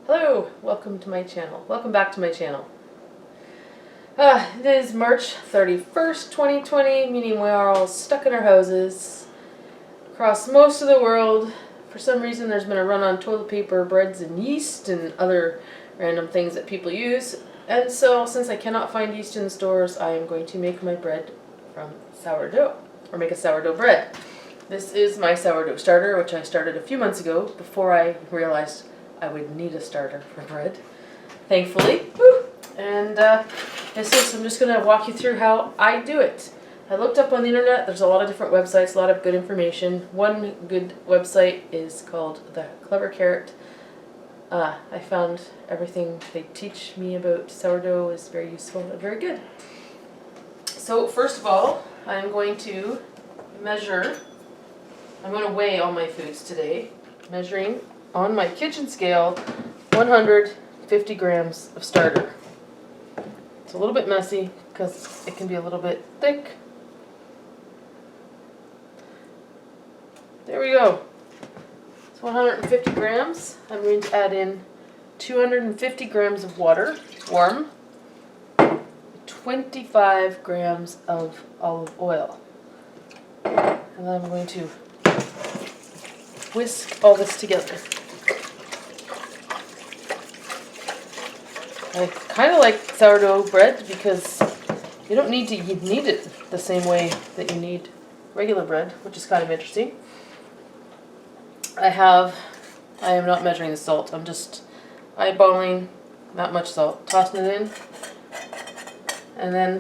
Hello, welcome to my channel. Welcome back to my channel. It is March 31st, 2020, meaning we are all stuck in our houses across most of the world. For some reason there's been a run on toilet paper, breads, and yeast and other random things that people use. And so since I cannot find yeast in the stores, I am going to make my bread from sourdough, or make a sourdough bread. This is my sourdough starter, which I started a few months ago before I realized I would need a starter for bread, thankfully. Woo! And I'm just going to walk you through how I do it. I looked up on the internet. There's a lot of different websites, a lot of good information. One good website is called The Clever Carrot. I found everything they teach me about sourdough is very useful and very good. So first of all, I'm going to weigh all my foods today, measuring on my kitchen scale 150 grams of starter. It's a little bit messy because it can be a little bit thick. There we go. It's 150 grams. I'm going to add in 250 grams of water, warm, 25 grams of olive oil. And then I'm going to whisk all this together. I kind of like sourdough bread because you don't need to knead it the same way that you knead regular bread, which is kind of interesting. I am not measuring the salt. I'm just eyeballing not much salt, tossing it in. And then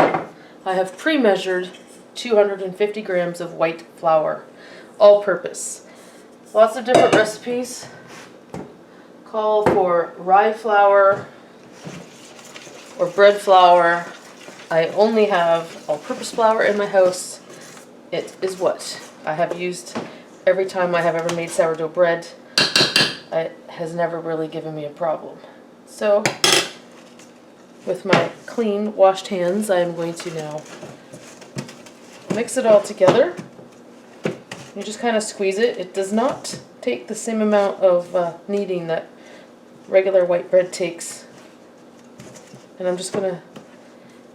I have pre-measured 250 grams of white flour, all purpose. Lots of different recipes call for rye flour or bread flour. I only have all-purpose flour in my house. It is what I have used every time I have ever made sourdough bread. It has never really given me a problem. So, with my clean, washed hands, I am going to now mix it all together. You just kind of squeeze it. It does not take the same amount of kneading that regular white bread takes. And I'm just going to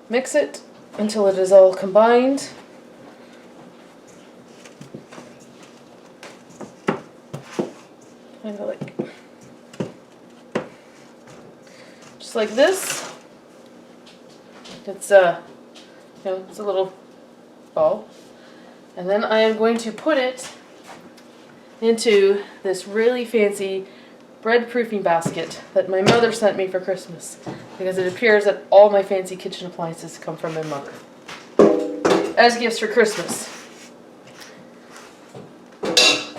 mix it until it is all combined. Kind of like, just like this. It's it's a little ball. And then I am going to put it into this really fancy bread proofing basket that my mother sent me for Christmas, because it appears that all my fancy kitchen appliances come from my mother as gifts for Christmas.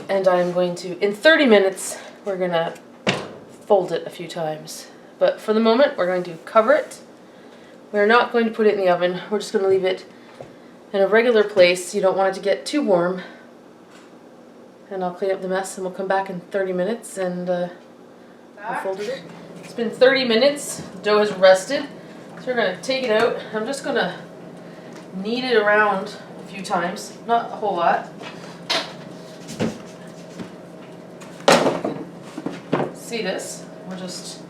And I'm going to, in 30 minutes, we're going to fold it a few times. But for the moment, we're going to cover it. We're not going to put it in the oven. We're just going to leave it in a regular place. You don't want it to get too warm. And I'll clean up the mess and we'll come back in 30 minutes and we'll fold it in. It's been 30 minutes. The dough has rested. So we're going to take it out. I'm just going to knead it around a few times. Not a whole lot. See this? We're just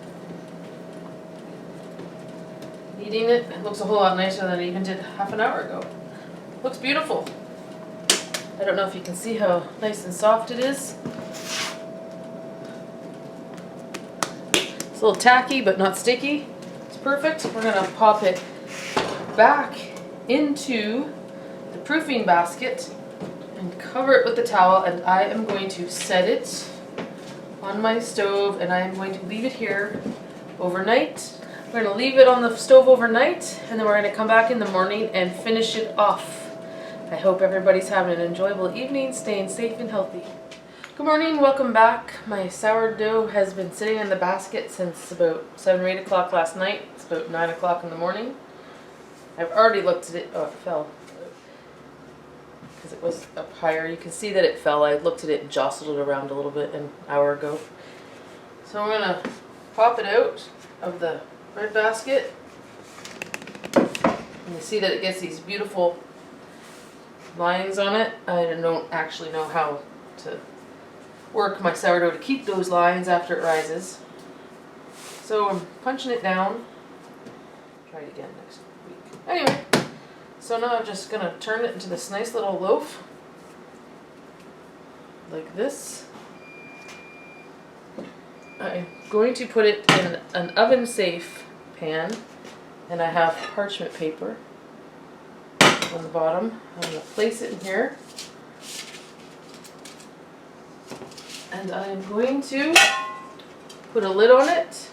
kneading it. It looks a whole lot nicer than it even did half an hour ago. Looks beautiful. I don't know if you can see how nice and soft it is. It's a little tacky but not sticky. It's perfect. We're going to pop it back into the proofing basket and cover it with the towel, and I am going to set it on my stove, and I am going to leave it here overnight. We're going to leave it on the stove overnight, and then we're going to come back in the morning and finish it off. I hope everybody's having an enjoyable evening, staying safe and healthy. Good morning, welcome back. My sourdough has been sitting in the basket since about 7 or 8 o'clock last night. It's about 9 o'clock in the morning. I've already looked at it. Oh, it fell. Because it was up higher. You can see that it fell. I looked at it and jostled it around a little bit an hour ago. So I'm going to pop it out of the bread basket. And you see that it gets these beautiful lines on it. I don't actually know how to work my sourdough to keep those lines after it rises. So I'm punching it down. Try it again next week. Anyway, so now I'm just gonna turn it into this nice little loaf. Like this. I'm going to put it in an oven safe pan, and I have parchment paper on the bottom. I'm going to place it in here, and I'm going to put a lid on it,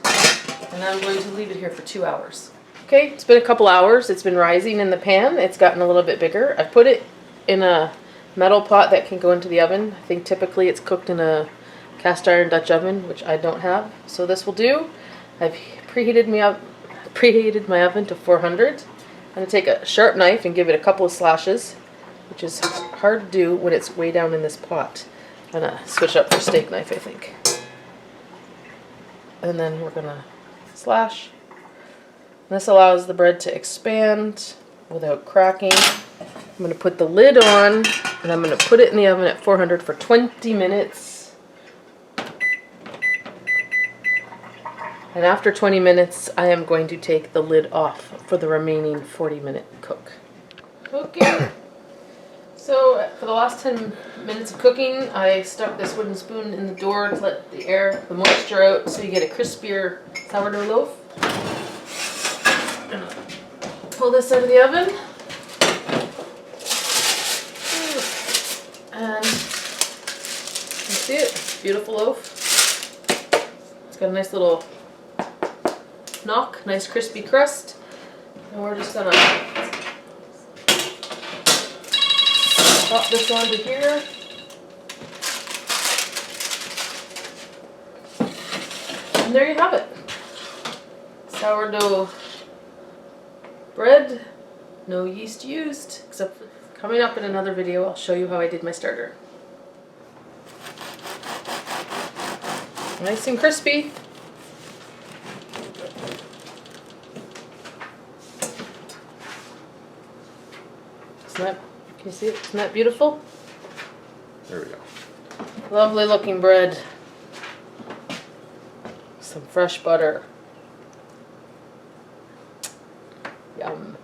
and I'm going to leave it here for 2 hours. Okay, it's been a couple hours. It's been rising in the pan. It's gotten a little bit bigger. I put it in a metal pot that can go into the oven. I think typically it's cooked in a cast iron Dutch oven, which I don't have. So this will do. I've preheated my oven to 400. I'm going to take a sharp knife and give it a couple of slashes, which is hard to do when it's way down in this pot. I'm going to switch up for steak knife, I think. And then we're going to slash. This allows the bread to expand without cracking. I'm going to put the lid on, and I'm going to put it in the oven at 400 for 20 minutes. And after 20 minutes, I am going to take the lid off for the remaining 40-minute cook. Okay. So for the last 10 minutes of cooking, I stuck this wooden spoon in the door to let the moisture out, so you get a crispier sourdough loaf. Pull this out of the oven. And you see it, beautiful loaf. It's got a nice little knock, nice crispy crust. And we're just gonna pop this onto here. And there you have it. Sourdough bread, no yeast used, except coming up in another video I'll show you how I did my starter. Nice and crispy. Can you see it? Isn't that beautiful? There we go. Lovely looking bread. Some fresh butter. Yum.